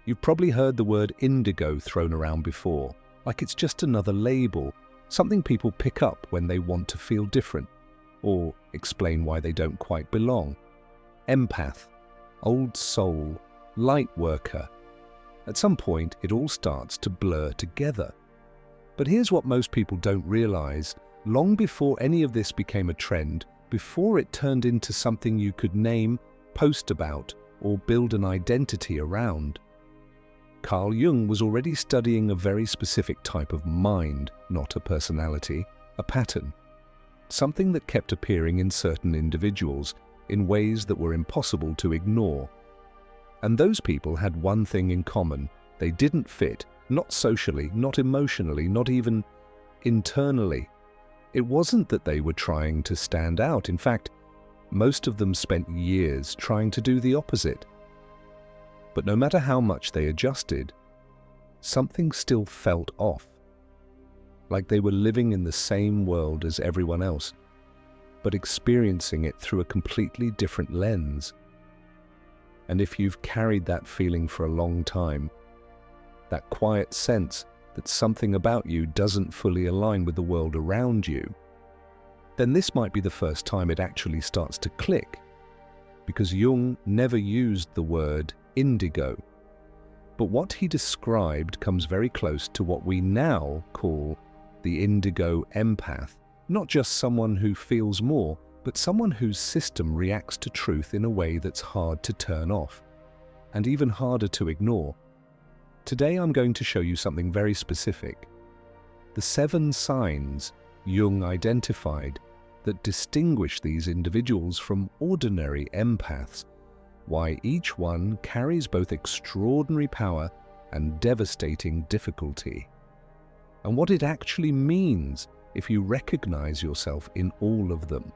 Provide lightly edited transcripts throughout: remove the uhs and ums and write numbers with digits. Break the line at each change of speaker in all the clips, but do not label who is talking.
You've probably heard the word indigo thrown around before, like it's just another label, something people pick up when they want to feel different, or explain why they don't quite belong. Empath, old soul, light worker. At some point, it all starts to blur together. But here's what most people don't realize. Long before any of this became a trend, before it turned into something you could name, post about, or build an identity around, Carl Jung was already studying a very specific type of mind, not a personality, a pattern. Something that kept appearing in certain individuals in ways that were impossible to ignore. And those people had one thing in common. They didn't fit, not socially, not emotionally, not even internally. It wasn't that they were trying to stand out. In fact, most of them spent years trying to do the opposite. But no matter how much they adjusted, something still felt off. Like they were living in the same world as everyone else, but experiencing it through a completely different lens. And if you've carried that feeling for a long time, that quiet sense that something about you doesn't fully align with the world around you, then this might be the first time it actually starts to click, because Jung never used the word indigo. But what he described comes very close to what we now call the indigo empath, not just someone who feels more, but someone whose system reacts to truth in a way that's hard to turn off, and even harder to ignore. Today I'm going to show you something very specific. The 7 signs Jung identified that distinguish these individuals from ordinary empaths, why each one carries both extraordinary power and devastating difficulty, and what it actually means if you recognize yourself in all of them.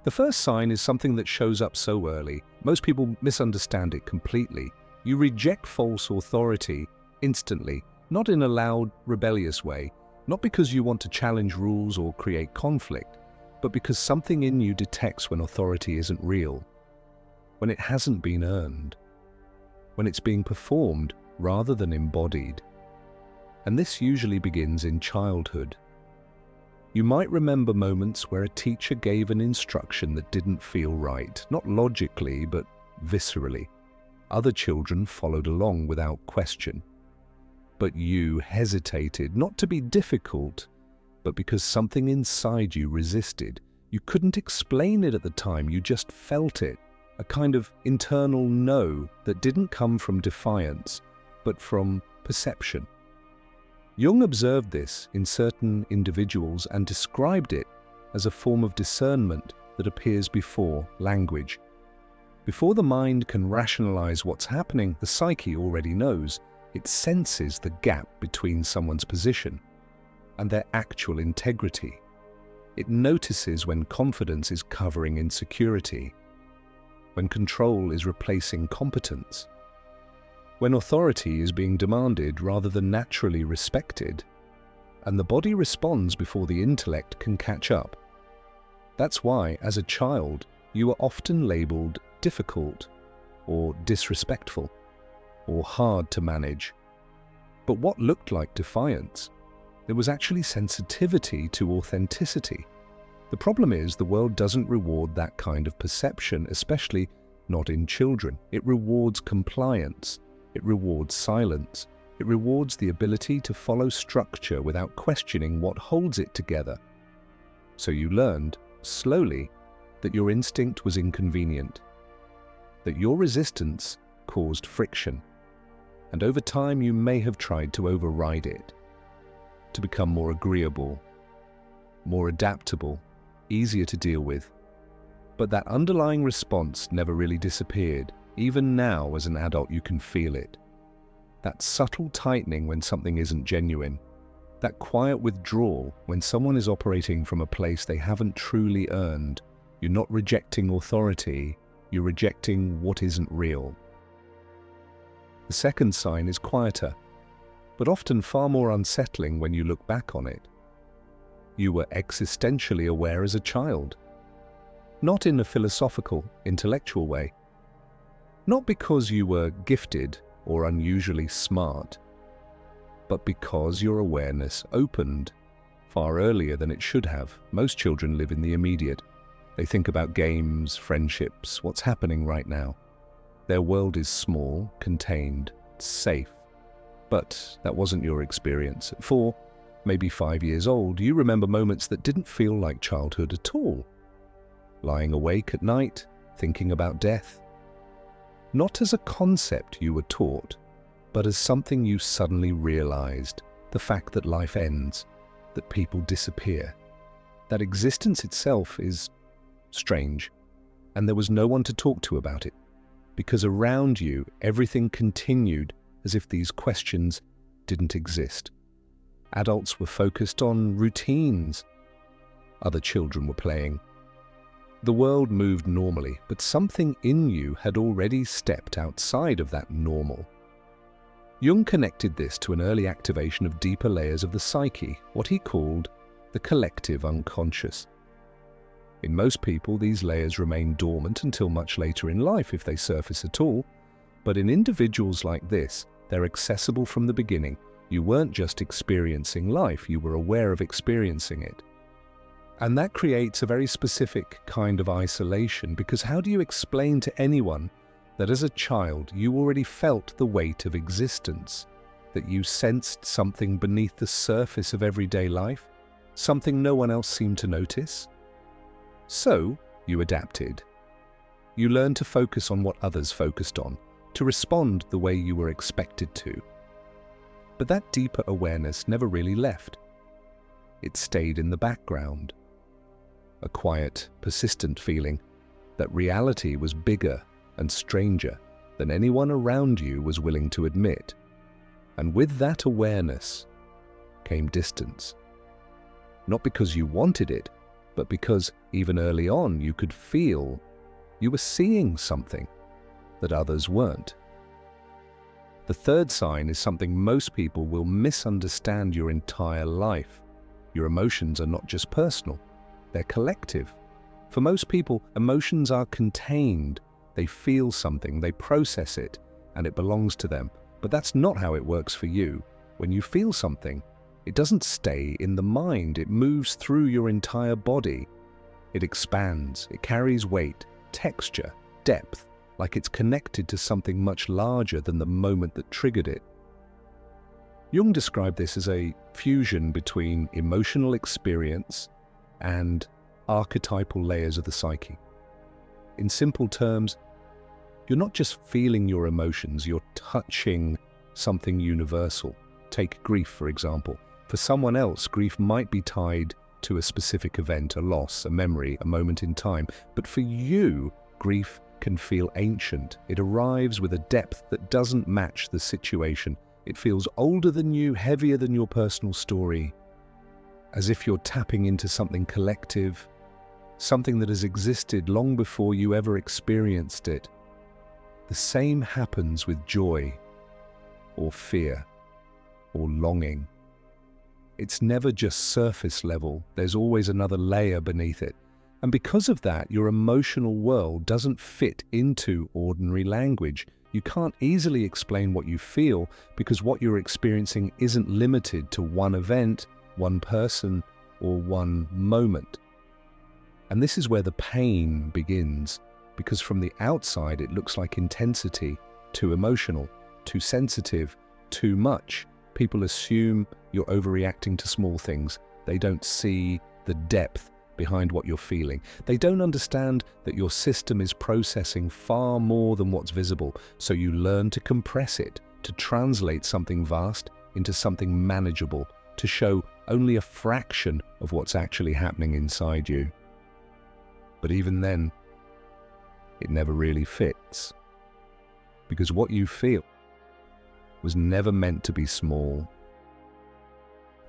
The first sign is something that shows up so early, most people misunderstand it completely. You reject false authority instantly, not in a loud, rebellious way, not because you want to challenge rules or create conflict, but because something in you detects when authority isn't real, when it hasn't been earned, when it's being performed rather than embodied. And this usually begins in childhood. You might remember moments where a teacher gave an instruction that didn't feel right, not logically, but viscerally. Other children followed along without question. But you hesitated, not to be difficult, but because something inside you resisted. You couldn't explain it at the time, you just felt it. A kind of internal no that didn't come from defiance, but from perception. Jung observed this in certain individuals and described it as a form of discernment that appears before language. Before the mind can rationalize what's happening, the psyche already knows. It senses the gap between someone's position and their actual integrity. It notices when confidence is covering insecurity, when control is replacing competence, when authority is being demanded rather than naturally respected, and the body responds before the intellect can catch up. That's why, as a child, you are often labeled difficult, or disrespectful, or hard to manage. But what looked like defiance, there was actually sensitivity to authenticity. The problem is the world doesn't reward that kind of perception, especially not in children. It rewards compliance. It rewards silence. It rewards the ability to follow structure without questioning what holds it together. So you learned, slowly, that your instinct was inconvenient, that your resistance caused friction, and over time you may have tried to override it, to become more agreeable, more adaptable, easier to deal with. But that underlying response never really disappeared. Even now, as an adult, you can feel it. That subtle tightening when something isn't genuine. That quiet withdrawal when someone is operating from a place they haven't truly earned. You're not rejecting authority, you're rejecting what isn't real. The second sign is quieter, but often far more unsettling when you look back on it. You were existentially aware as a child. Not in a philosophical, intellectual way. Not because you were gifted, or unusually smart, but because your awareness opened far earlier than it should have. Most children live in the immediate. They think about games, friendships, what's happening right now. Their world is small, contained, safe. But that wasn't your experience. At 4, maybe 5 years old, you remember moments that didn't feel like childhood at all. Lying awake at night, thinking about death. Not as a concept you were taught, but as something you suddenly realized. The fact that life ends, that people disappear, that existence itself is strange, and there was no one to talk to about it, because around you everything continued as if these questions didn't exist. Adults were focused on routines. Other children were playing. The world moved normally, but something in you had already stepped outside of that normal. Jung connected this to an early activation of deeper layers of the psyche, what he called the collective unconscious. In most people, these layers remain dormant until much later in life if they surface at all, but in individuals like this, they're accessible from the beginning. You weren't just experiencing life, you were aware of experiencing it. And that creates a very specific kind of isolation, because how do you explain to anyone that as a child you already felt the weight of existence, that you sensed something beneath the surface of everyday life, something no one else seemed to notice? So, you adapted. You learned to focus on what others focused on, to respond the way you were expected to. But that deeper awareness never really left. It stayed in the background. A quiet, persistent feeling that reality was bigger and stranger than anyone around you was willing to admit. And with that awareness came distance. Not because you wanted it, but because even early on you could feel you were seeing something that others weren't. The third sign is something most people will misunderstand your entire life. Your emotions are not just personal, they're collective. For most people, emotions are contained. They feel something, they process it, and it belongs to them. But that's not how it works for you. When you feel something, it doesn't stay in the mind, it moves through your entire body. It expands, it carries weight, texture, depth, like it's connected to something much larger than the moment that triggered it. Jung described this as a fusion between emotional experience and archetypal layers of the psyche. In simple terms, you're not just feeling your emotions, you're touching something universal. Take grief, for example. For someone else, grief might be tied to a specific event, a loss, a memory, a moment in time. But for you, grief can feel ancient. It arrives with a depth that doesn't match the situation. It feels older than you, heavier than your personal story, as if you're tapping into something collective, something that has existed long before you ever experienced it. The same happens with joy, or fear, or longing. It's never just surface level, there's always another layer beneath it. And because of that, your emotional world doesn't fit into ordinary language. You can't easily explain what you feel because what you're experiencing isn't limited to one event, one person, or one moment. And this is where the pain begins, because from the outside it looks like intensity, too emotional, too sensitive, too much. People assume you're overreacting to small things. They don't see the depth behind what you're feeling. They don't understand that your system is processing far more than what's visible, so you learn to compress it, to translate something vast into something manageable, to show only a fraction of what's actually happening inside you. But even then, it never really fits, because what you feel was never meant to be small.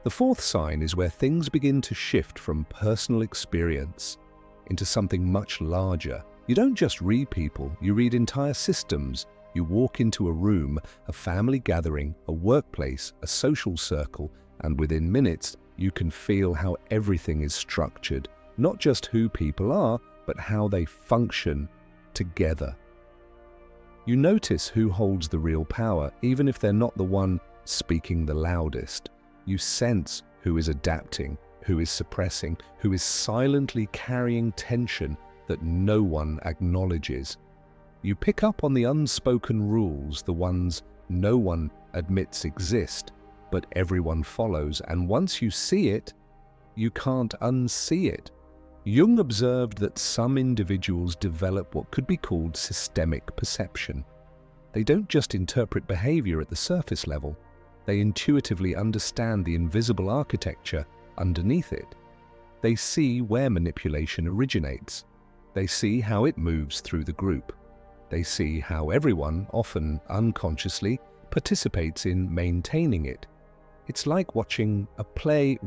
The fourth sign is where things begin to shift from personal experience into something much larger. You don't just read people, you read entire systems. You walk into a room, a family gathering, a workplace, a social circle, and within minutes, you can feel how everything is structured. Not just who people are, but how they function together. You notice who holds the real power, even if they're not the one speaking the loudest. You sense who is adapting, who is suppressing, who is silently carrying tension that no one acknowledges. You pick up on the unspoken rules, the ones no one admits exist, but everyone follows, and once you see it, you can't unsee it. Jung observed that some individuals develop what could be called systemic perception. They don't just interpret behavior at the surface level, they intuitively understand the invisible architecture underneath it. They see where manipulation originates. They see how it moves through the group. They see how everyone, often unconsciously, participates in maintaining it. It's like watching a play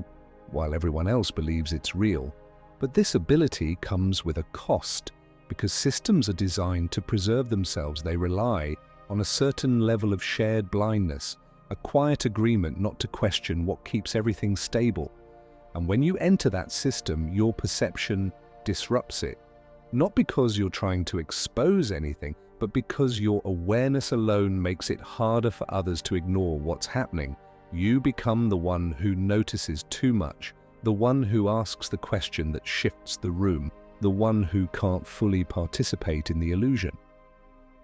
while everyone else believes it's real. But this ability comes with a cost, because systems are designed to preserve themselves. They rely on a certain level of shared blindness, a quiet agreement not to question what keeps everything stable. And when you enter that system, your perception disrupts it. Not because you're trying to expose anything, but because your awareness alone makes it harder for others to ignore what's happening. You become the one who notices too much, the one who asks the question that shifts the room, the one who can't fully participate in the illusion.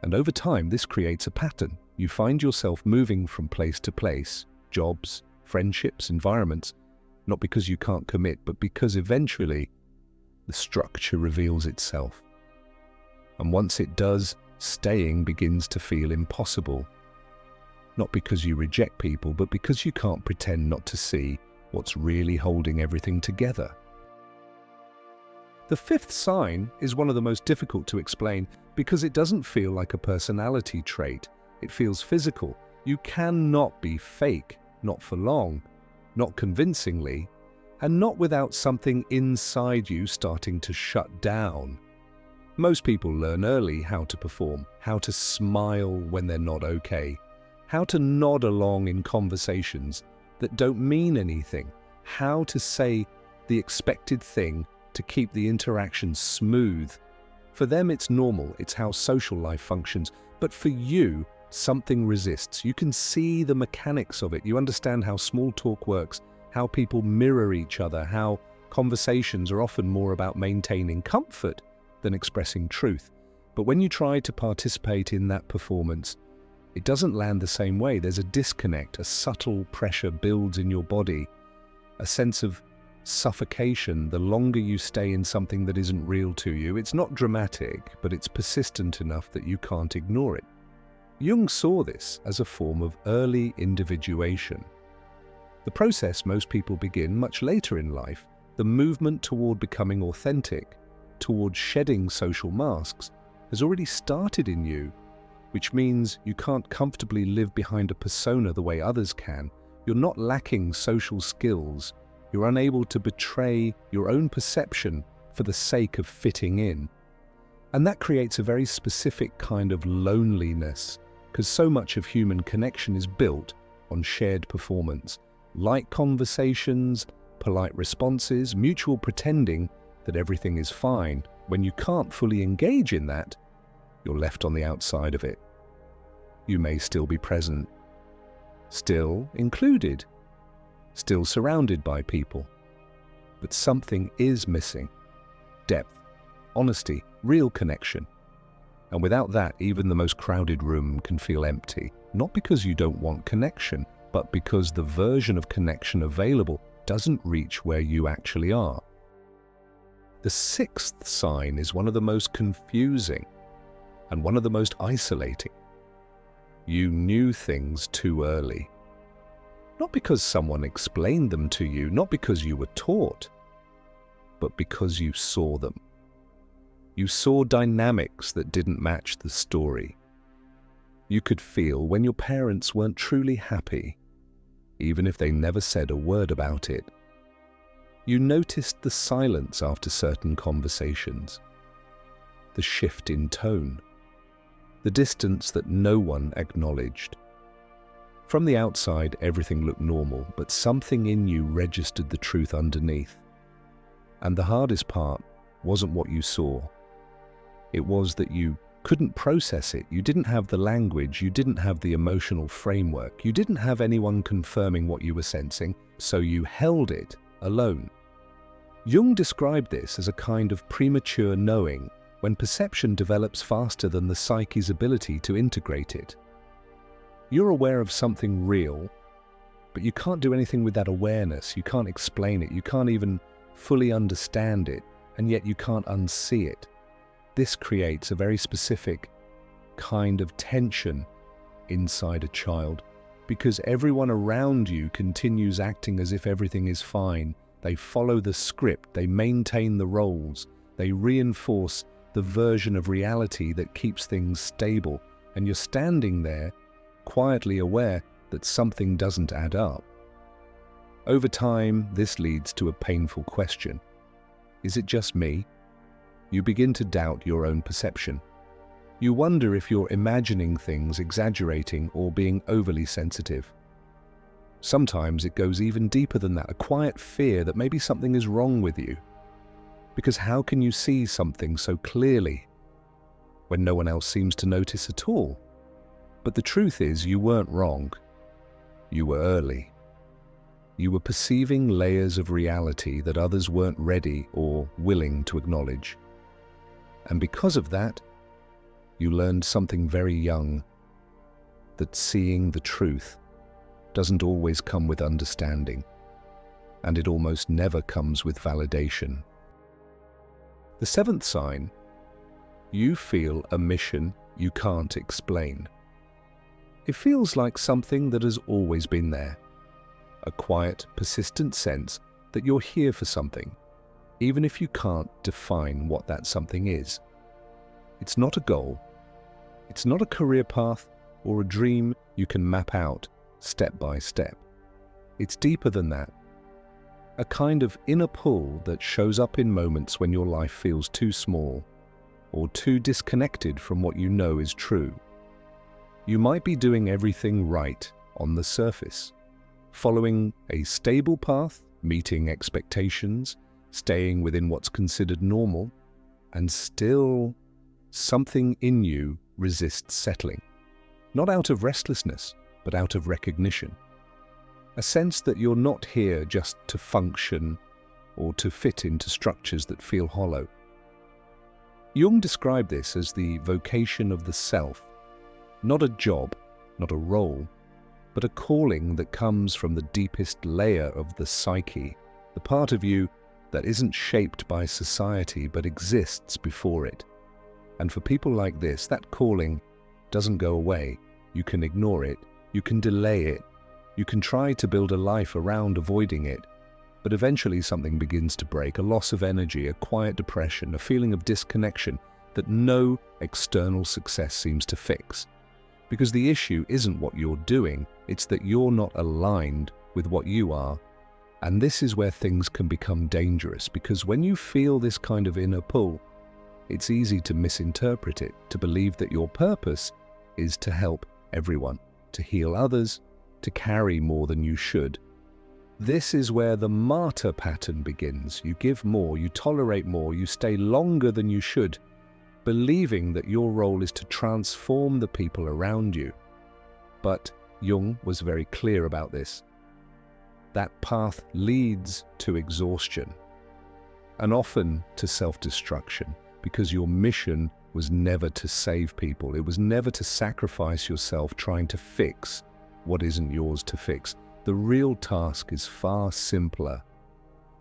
And over time, this creates a pattern. You find yourself moving from place to place, jobs, friendships, environments, not because you can't commit, but because eventually the structure reveals itself. And once it does, staying begins to feel impossible. Not because you reject people, but because you can't pretend not to see what's really holding everything together. The fifth sign is one of the most difficult to explain because it doesn't feel like a personality trait. It feels physical. You cannot be fake, not for long, not convincingly, and not without something inside you starting to shut down. Most people learn early how to perform, how to smile when they're not okay, how to nod along in conversations that don't mean anything, how to say the expected thing to keep the interaction smooth. For them, it's normal, it's how social life functions. But for you, something resists. You can see the mechanics of it. You understand how small talk works, how people mirror each other, how conversations are often more about maintaining comfort than expressing truth. But when you try to participate in that performance, it doesn't land the same way. There's a disconnect, a subtle pressure builds in your body, a sense of suffocation the longer you stay in something that isn't real to you. It's not dramatic, but it's persistent enough that you can't ignore it. Jung saw this as a form of early individuation. The process most people begin much later in life, the movement toward becoming authentic, toward shedding social masks, has already started in you, which means you can't comfortably live behind a persona the way others can. You're not lacking social skills. You're unable to betray your own perception for the sake of fitting in. And that creates a very specific kind of loneliness, because so much of human connection is built on shared performance. Light conversations, polite responses, mutual pretending that everything is fine. When you can't fully engage in that, you're left on the outside of it. You may still be present, still included, still surrounded by people, but something is missing. Depth, honesty, real connection. And without that, even the most crowded room can feel empty, not because you don't want connection, but because the version of connection available doesn't reach where you actually are. The sixth sign is one of the most confusing and one of the most isolating. You knew things too early. Not because someone explained them to you, not because you were taught, but because you saw them. You saw dynamics that didn't match the story. You could feel when your parents weren't truly happy, even if they never said a word about it. You noticed the silence after certain conversations, the shift in tone, the distance that no one acknowledged. From the outside, everything looked normal, but something in you registered the truth underneath. And the hardest part wasn't what you saw. It was that you couldn't process it. You didn't have the language, you didn't have the emotional framework, you didn't have anyone confirming what you were sensing, so you held it alone. Jung described this as a kind of premature knowing, when perception develops faster than the psyche's ability to integrate it. You're aware of something real, but you can't do anything with that awareness. You can't explain it, you can't even fully understand it, and yet you can't unsee it. This creates a very specific kind of tension inside a child, because everyone around you continues acting as if everything is fine. They follow the script, they maintain the roles, they reinforce the version of reality that keeps things stable, and you're standing there, quietly aware that something doesn't add up. Over time, this leads to a painful question. Is it just me? You begin to doubt your own perception. You wonder if you're imagining things, exaggerating, or being overly sensitive. Sometimes it goes even deeper than that, a quiet fear that maybe something is wrong with you. Because how can you see something so clearly when no one else seems to notice at all? But the truth is, you weren't wrong. You were early. You were perceiving layers of reality that others weren't ready or willing to acknowledge. And because of that, you learned something very young, that seeing the truth doesn't always come with understanding, and it almost never comes with validation. The seventh sign, you feel a mission you can't explain. It feels like something that has always been there, a quiet, persistent sense that you're here for something, even if you can't define what that something is. It's not a goal, it's not a career path or a dream you can map out step by step. It's deeper than that. A kind of inner pull that shows up in moments when your life feels too small or too disconnected from what you know is true. You might be doing everything right on the surface, following a stable path, meeting expectations, staying within what's considered normal, and still something in you resists settling. Not out of restlessness, but out of recognition. A sense that you're not here just to function or to fit into structures that feel hollow. Jung described this as the vocation of the self, not a job, not a role, but a calling that comes from the deepest layer of the psyche, the part of you that isn't shaped by society but exists before it. And for people like this, that calling doesn't go away. You can ignore it, you can delay it, you can try to build a life around avoiding it, but eventually something begins to break, a loss of energy, a quiet depression, a feeling of disconnection that no external success seems to fix. Because the issue isn't what you're doing, it's that you're not aligned with what you are. And this is where things can become dangerous, because when you feel this kind of inner pull, it's easy to misinterpret it, to believe that your purpose is to help everyone, to heal others, to carry more than you should. This is where the martyr pattern begins. You give more, you tolerate more, you stay longer than you should, believing that your role is to transform the people around you. But Jung was very clear about this. That path leads to exhaustion, and often to self-destruction, because your mission was never to save people. It was never to sacrifice yourself trying to fix what isn't yours to fix. The real task is far simpler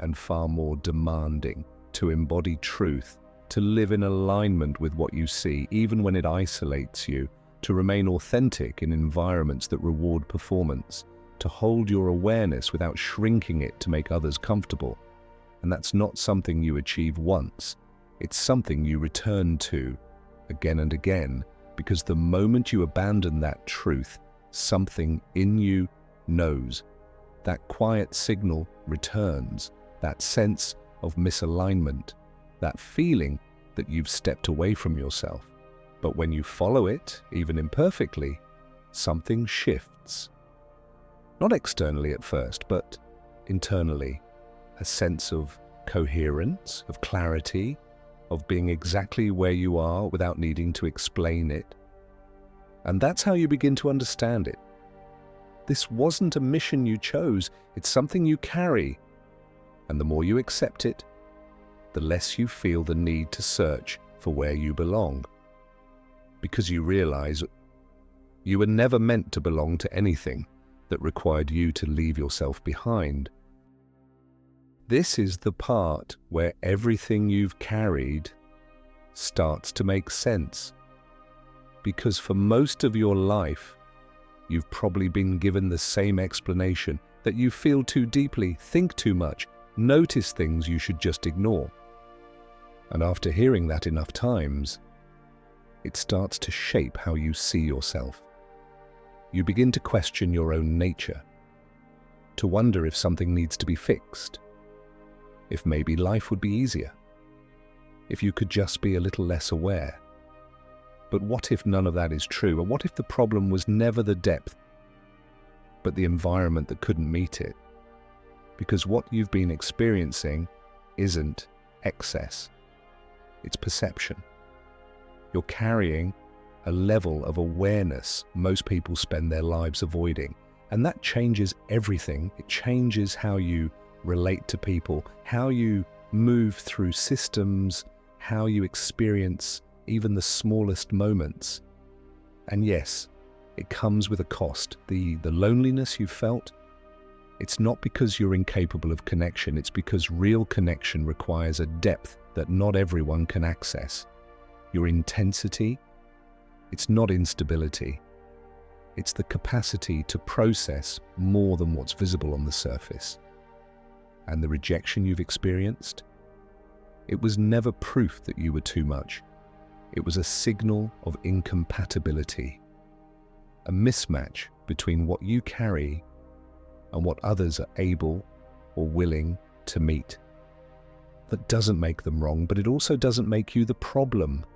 and far more demanding: to embody truth, to live in alignment with what you see, even when it isolates you, to remain authentic in environments that reward performance, to hold your awareness without shrinking it to make others comfortable. And that's not something you achieve once. It's something you return to again and again, because the moment you abandon that truth, something in you knows. That quiet signal returns, that sense of misalignment, that feeling that you've stepped away from yourself. But when you follow it, even imperfectly, something shifts. Not externally at first, but internally. A sense of coherence, of clarity, of being exactly where you are without needing to explain it. And that's how you begin to understand it. This wasn't a mission you chose, it's something you carry. And the more you accept it, the less you feel the need to search for where you belong. Because you realize you were never meant to belong to anything that required you to leave yourself behind. This is the part where everything you've carried starts to make sense. Because for most of your life, you've probably been given the same explanation, that you feel too deeply, think too much, notice things you should just ignore. And after hearing that enough times, it starts to shape how you see yourself. You begin to question your own nature, to wonder if something needs to be fixed, if maybe life would be easier, if you could just be a little less aware. But what if none of that is true? And what if the problem was never the depth, but the environment that couldn't meet it? Because what you've been experiencing isn't excess, it's perception. You're carrying a level of awareness most people spend their lives avoiding. And that changes everything. It changes how you relate to people, how you move through systems, how you experience even the smallest moments. And yes, it comes with a cost. The loneliness you felt, it's not because you're incapable of connection, it's because real connection requires a depth that not everyone can access. Your intensity, it's not instability. It's the capacity to process more than what's visible on the surface. And the rejection you've experienced, it was never proof that you were too much. It was a signal of incompatibility, a mismatch between what you carry and what others are able or willing to meet. That doesn't make them wrong, but it also doesn't make you the problem.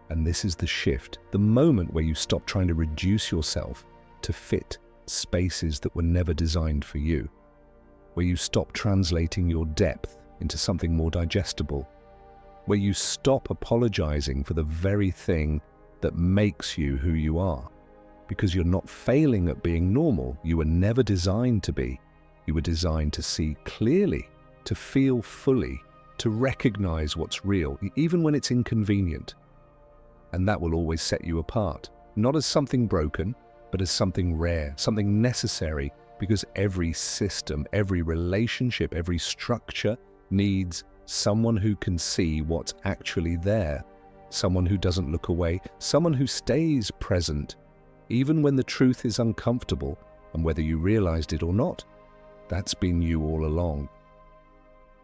And this is the shift, the moment where you stop trying to reduce yourself to fit spaces that were never designed for you, where you stop translating your depth into something more digestible, where you stop apologizing for the very thing that makes you who you are, because you're not failing at being normal. You were never designed to be. You were designed to see clearly, to feel fully, to recognize what's real, even when it's inconvenient. And that will always set you apart, not as something broken, but as something rare, something necessary, because every system, every relationship, every structure needs someone who can see what's actually there, someone who doesn't look away, someone who stays present, even when the truth is uncomfortable, and whether you realized it or not, that's been you all along.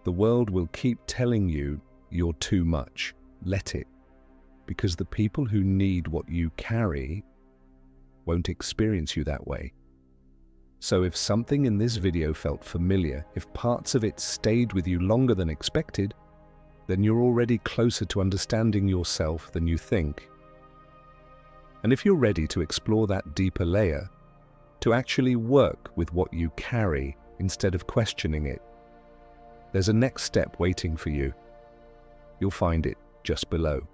The world will keep telling you you're too much. Let it. Because the people who need what you carry won't experience you that way. So if something in this video felt familiar, if parts of it stayed with you longer than expected, then you're already closer to understanding yourself than you think. And if you're ready to explore that deeper layer, to actually work with what you carry instead of questioning it, there's a next step waiting for you. You'll find it just below.